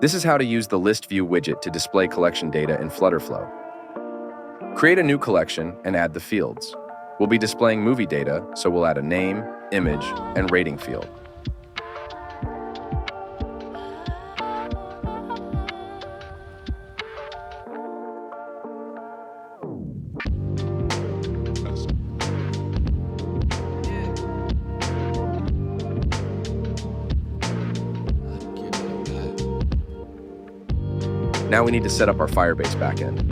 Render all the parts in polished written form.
This is how to use the ListView widget to display collection data in FlutterFlow. Create a new collection and add the fields. We'll be displaying movie data, so we'll add a name, image, and rating field. Now we need to set up our Firebase backend.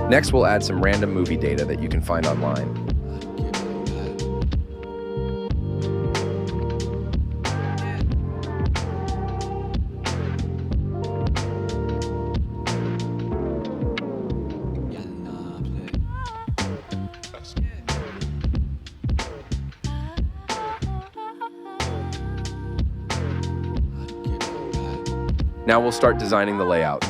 Next, we'll add some random movie data that you can find online. Now we'll start designing the layout.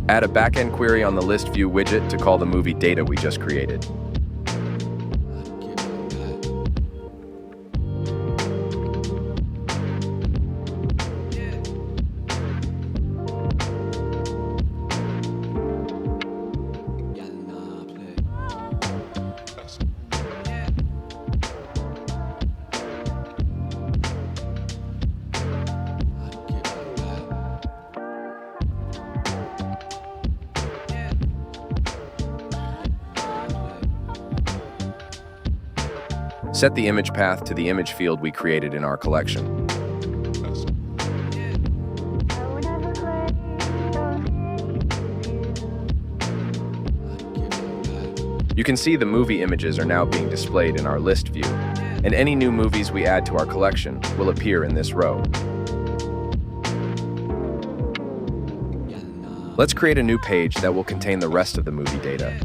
Add a backend query on the ListView widget to call the movie data we just created. Set the image path to the image field we created in our collection. You can see the movie images are now being displayed in our list view, and any new movies we add to our collection will appear in this row. Let's create a new page that will contain the rest of the movie data.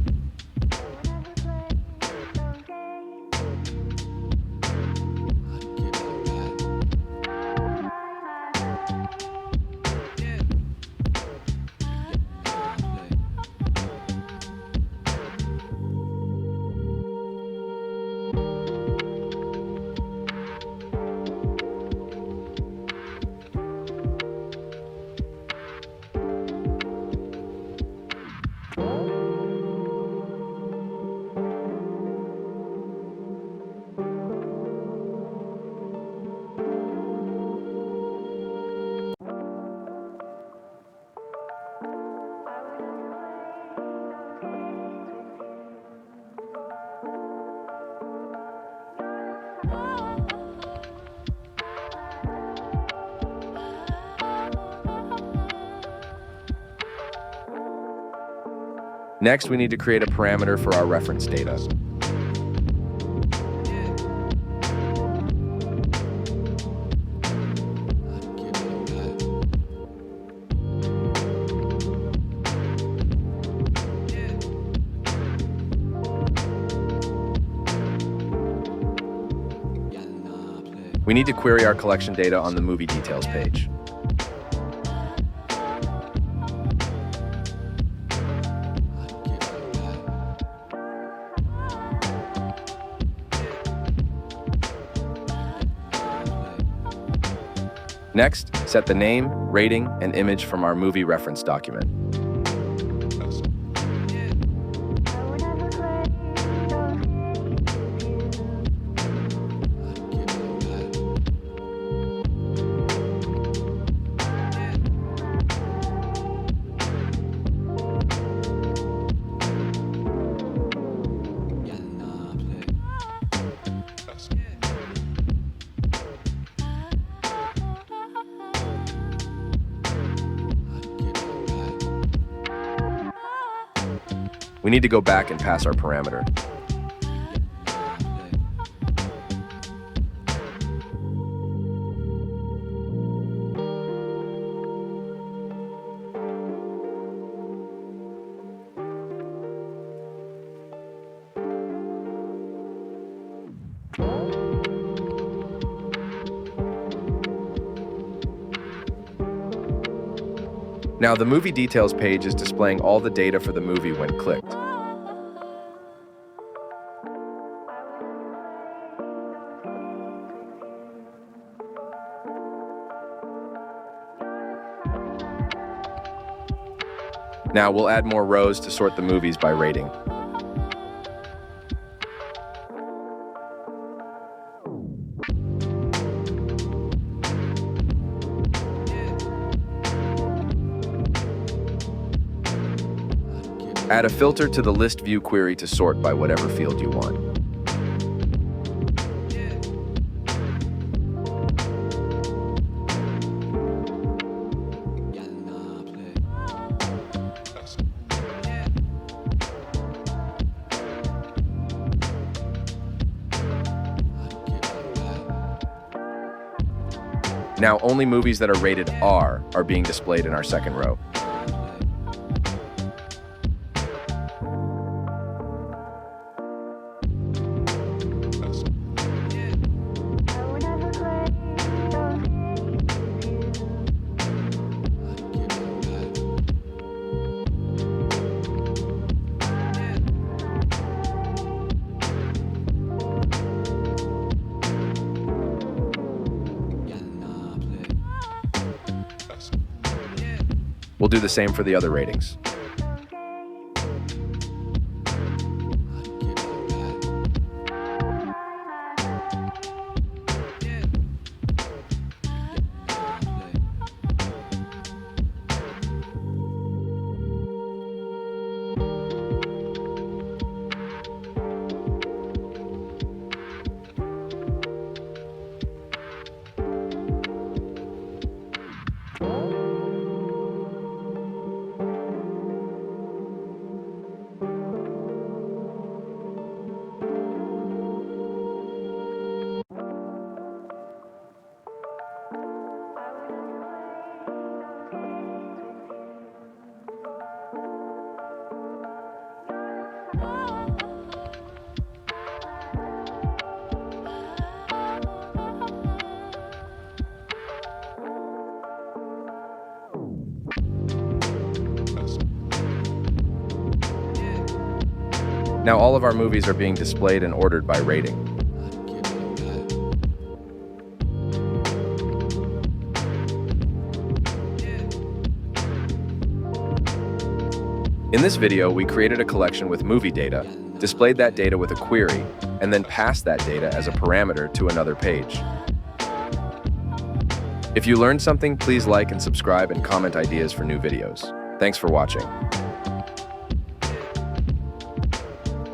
Next, we need to create a parameter for our reference data. We need to query our collection data on the movie details page. Next, set the name, rating, and image from our movie reference document. We need to go back and pass our parameter. Now the movie details page is displaying all the data for the movie when clicked. Now we'll add more rows to sort the movies by rating. Add a filter to the ListView query to sort by whatever field you want. Now only movies that are rated R are being displayed in our second row. We'll do the same for the other ratings. Now all of our movies are being displayed and ordered by rating. In this video, we created a collection with movie data, displayed that data with a query, and then passed that data as a parameter to another page. If you learned something, please like and subscribe and comment ideas for new videos. Thanks for watching.